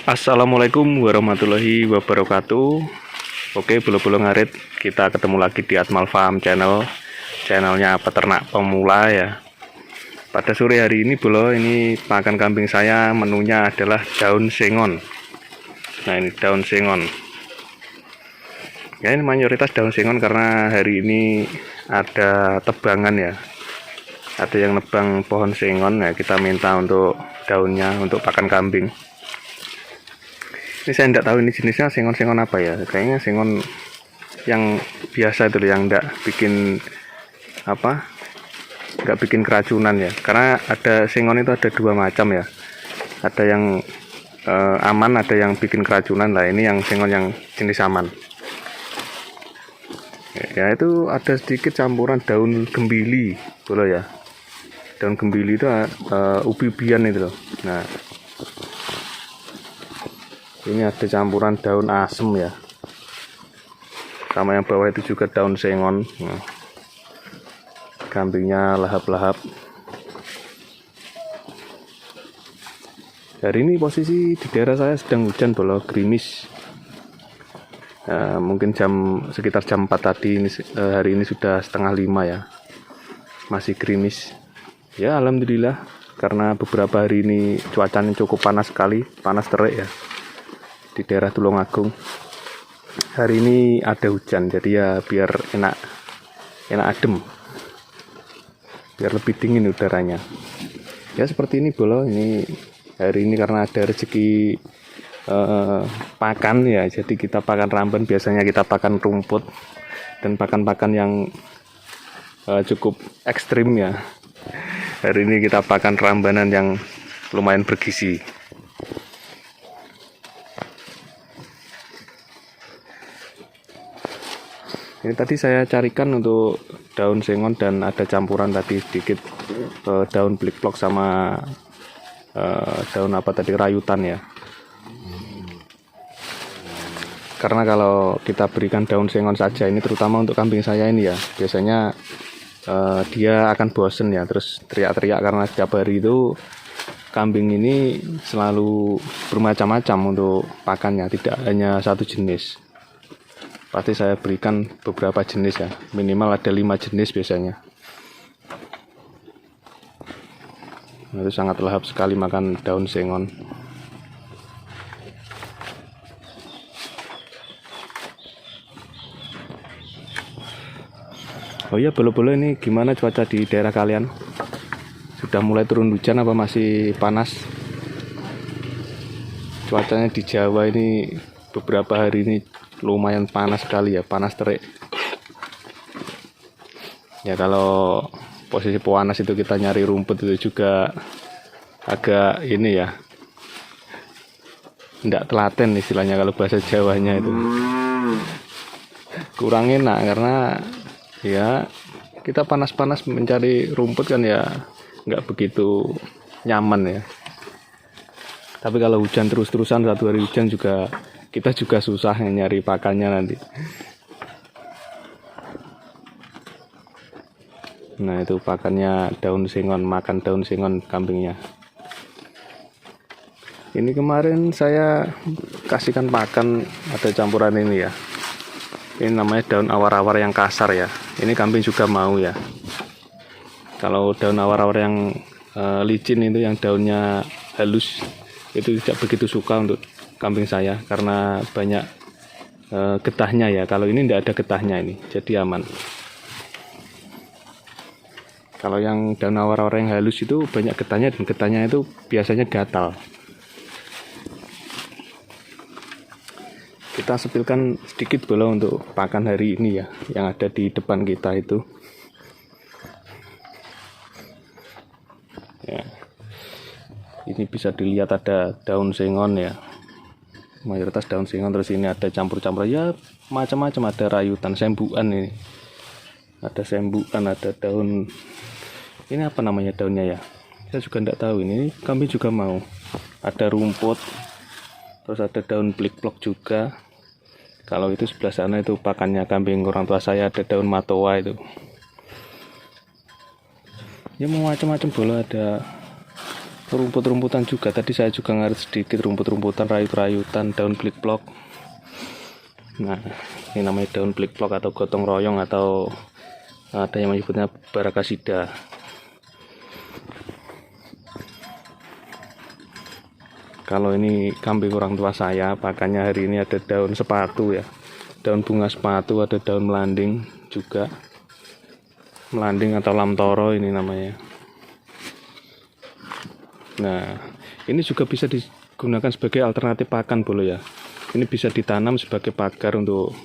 Assalamualaikum warahmatullahi wabarakatuh. Oke, bolo-bolo ngarit, kita ketemu lagi di Atmal Farm channelnya peternak pemula ya. Pada sore hari ini bolo, ini pakan kambing saya menunya adalah daun sengon. Nah, ini daun sengon. Ya, ini mayoritas daun sengon karena hari ini ada tebangan ya. Ada yang nebang pohon sengon ya, kita minta untuk daunnya untuk pakan kambing. Ini saya tidak tahu ini jenisnya sengon-sengon apa ya. Kayaknya sengon yang biasa itu yang tidak bikin apa, nggak bikin keracunan ya. Karena ada sengon itu ada dua macam ya. Ada yang aman, ada yang bikin keracunan lah. Ini yang sengon yang jenis aman. Ya itu ada sedikit campuran daun gembili, boleh ya. Daun gembili itu ubi-ubian itu loh. Nah, ini ada campuran daun asem ya, sama yang bawah itu juga daun sengon. Nah, kambingnya lahap-lahap. Hari ini posisi di daerah saya sedang hujan bolo, gerimis. Mungkin sekitar jam 4 tadi, hari ini sudah 4:30 ya, masih gerimis ya. Alhamdulillah, karena beberapa hari ini cuacanya cukup panas sekali, panas terik ya di daerah Tulungagung. Hari ini ada hujan, jadi ya biar enak adem, biar lebih dingin udaranya ya. Seperti ini bolo, ini hari ini karena ada rezeki pakan ya, jadi kita pakan ramban. Biasanya kita pakan rumput dan pakan-pakan yang cukup ekstrim ya. Hari ini kita pakan rambanan yang lumayan bergizi. Ini tadi saya carikan untuk daun sengon dan ada campuran tadi sedikit daun blikplok sama daun apa tadi, rayutan ya. Karena kalau kita berikan daun sengon saja ini, terutama untuk kambing saya ini ya, biasanya dia akan bosen ya, terus teriak-teriak karena setiap hari itu kambing ini selalu bermacam-macam untuk pakannya, tidak hanya satu jenis. Pasti saya berikan beberapa jenis ya, minimal ada 5 jenis biasanya. Nah, itu sangat lahap sekali makan daun sengon. Oh iya bolo-bolo, ini gimana cuaca di daerah kalian? Sudah mulai turun hujan apa masih panas? Cuacanya di Jawa ini beberapa hari ini lumayan panas sekali ya, panas terik ya. Kalau posisi panas itu kita nyari rumput itu juga agak ini ya, tidak telaten istilahnya kalau bahasa Jawanya itu, kurang enak. Karena ya kita panas-panas mencari rumput kan ya nggak begitu nyaman ya. Tapi kalau hujan terus-terusan, satu hari hujan juga, kita juga susah nyari pakannya nanti. Nah, itu pakannya daun sengon, makan daun sengon kambingnya. Ini kemarin saya kasihkan pakan, ada campuran ini ya. Ini namanya daun awar-awar yang kasar ya. Ini kambing juga mau ya. Kalau daun awar-awar yang licin itu, yang daunnya halus, itu tidak begitu suka untuk kambing saya karena banyak getahnya ya. Kalau ini tidak ada getahnya, ini jadi aman. Kalau yang daun awar-awar yang halus itu banyak getahnya, dan getahnya itu biasanya gatal. Kita sepilkan sedikit bolo untuk pakan hari ini ya, yang ada di depan kita itu ya. Ini bisa dilihat ada daun sengon ya, mayoritas daun sengon. Terus ini ada campur-campur ya, macam-macam, ada rayutan, sembuan, ini ada sembuan, ada daun, ini apa namanya daunnya ya, saya juga tidak tahu. Ini kambing juga mau, ada rumput, terus ada daun blikplok juga. Kalau itu sebelah sana itu pakannya kambing orang tua saya, ada daun matoa itu ya, mau macam-macam bola, ada rumput-rumputan juga. Tadi saya juga ngarit sedikit rumput-rumputan, rayut-rayutan, daun blikplok. Nah, ini namanya daun blikplok atau gotong royong, atau ada yang menyebutnya barakasida. Kalau ini kambing orang tua saya, pakannya hari ini ada daun sepatu ya, daun bunga sepatu, ada daun melanding juga, melanding atau lamtoro ini namanya. Nah, ini juga bisa digunakan sebagai alternatif pakan bolo ya. Ini bisa ditanam sebagai pagar untuk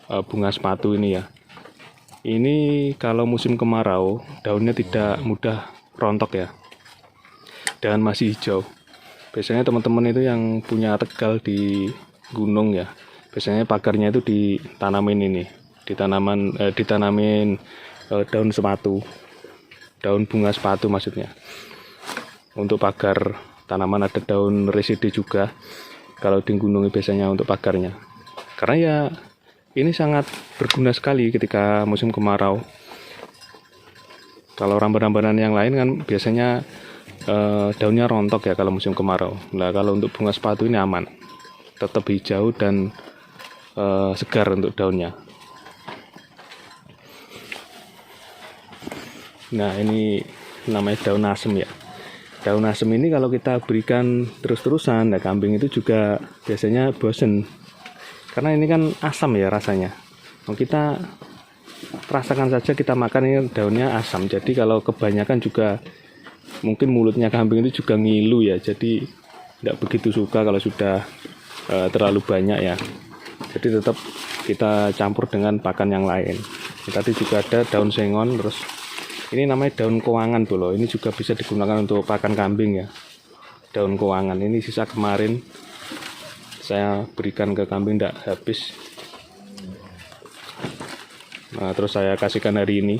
bunga sepatu ini ya. Ini kalau musim kemarau, daunnya tidak mudah rontok ya, dan masih hijau. Biasanya teman-teman itu yang punya tegal di gunung ya, biasanya pagarnya itu ditanamin daun sepatu, daun bunga sepatu maksudnya. Untuk pagar tanaman ada daun residi juga, kalau di gunung biasanya untuk pagarnya. Karena ya ini sangat berguna sekali ketika musim kemarau. Kalau ramban-rambanan yang lain kan biasanya daunnya rontok ya kalau musim kemarau. Nah, kalau untuk bunga sepatu ini aman, tetap hijau dan segar untuk daunnya. Nah, ini namanya daun asem ya. Daun asem ini kalau kita berikan terus-terusan, nah kambing itu juga biasanya bosen, karena ini kan asam ya rasanya. Kalau kita rasakan saja, kita makan ini daunnya asam, jadi kalau kebanyakan juga mungkin mulutnya kambing itu juga ngilu ya, jadi tidak begitu suka kalau sudah terlalu banyak ya. Jadi tetap kita campur dengan pakan yang lain. Tadi juga ada daun sengon, terus ini namanya daun kowangan bolo. Ini juga bisa digunakan untuk pakan kambing ya. Daun kowangan ini sisa kemarin saya berikan ke kambing, tidak habis. Nah, terus saya kasihkan hari ini.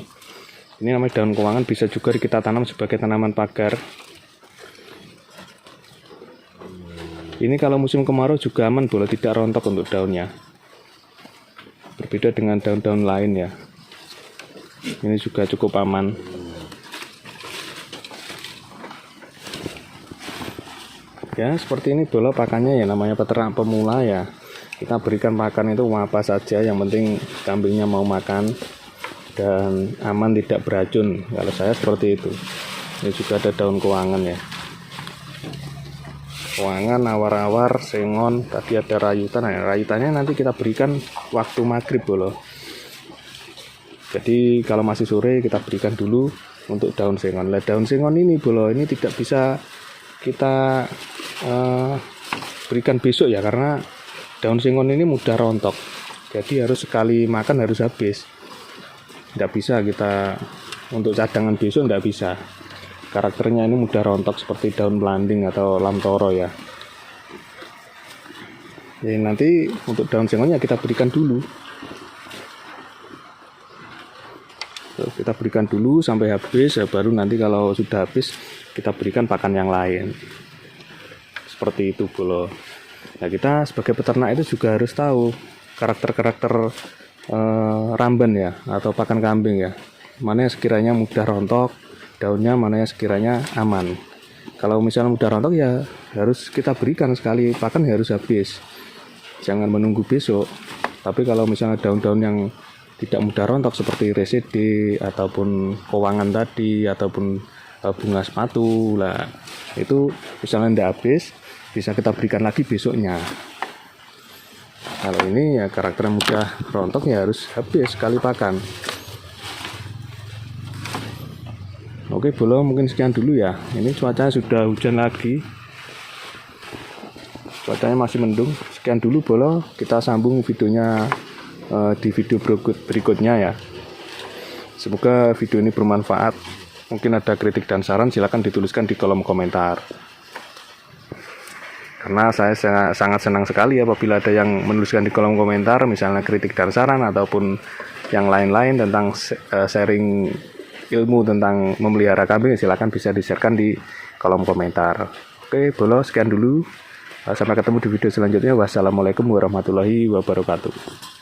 Ini namanya daun kowangan, bisa juga kita tanam sebagai tanaman pagar. Ini kalau musim kemarau juga aman boleh, tidak rontok untuk daunnya. Berbeda dengan daun-daun lain ya. Ini juga cukup aman. Ya seperti ini bolo pakannya ya, namanya peternak pemula ya. Kita berikan pakan itu apa saja, yang penting kambingnya mau makan dan aman, tidak beracun. Kalau saya seperti itu. Ini juga ada daun kowangan ya, kowangan, awar-awar, sengon, tadi ada rayutan. Nah, rayutannya nanti kita berikan waktu maghrib bolo. Jadi kalau masih sore kita berikan dulu untuk daun sengon. Nah, daun sengon ini bolo ini tidak bisa kita berikan besok ya, karena daun sengon ini mudah rontok. Jadi harus sekali makan harus habis. Tidak bisa kita untuk cadangan besok, tidak bisa. Karakternya ini mudah rontok seperti daun melanding atau lamtoro ya. Jadi nanti untuk daun sengonnya kita berikan dulu. Kita berikan dulu sampai habis, ya baru nanti kalau sudah habis kita berikan pakan yang lain. Seperti itu bolo. Nah, kita sebagai peternak itu juga harus tahu karakter-karakter ramban ya, atau pakan kambing ya, mana yang sekiranya mudah rontok daunnya, mana yang sekiranya aman. Kalau misalnya mudah rontok ya harus kita berikan sekali pakan, harus habis, jangan menunggu besok. Tapi kalau misalnya daun-daun yang tidak mudah rontok seperti residi ataupun kowangan tadi, ataupun bunga sepatu lah, itu misalnya tidak habis, bisa kita berikan lagi besoknya. Kalau ini ya karakternya mudah rontok ya harus habis sekali pakan. Oke bolo, mungkin sekian dulu ya. Ini cuacanya sudah hujan lagi, cuacanya masih mendung. Sekian dulu bolo, kita sambung videonya di video berikutnya ya. Semoga video ini bermanfaat. Mungkin ada kritik dan saran, silakan dituliskan di kolom komentar. Karena saya sangat senang sekali apabila ada yang menuliskan di kolom komentar, misalnya kritik dan saran ataupun yang lain-lain tentang sharing ilmu tentang memelihara kambing, silakan bisa di-sharekan di kolom komentar. Oke, bolo, sekian dulu. Sampai ketemu di video selanjutnya. Wassalamualaikum warahmatullahi wabarakatuh.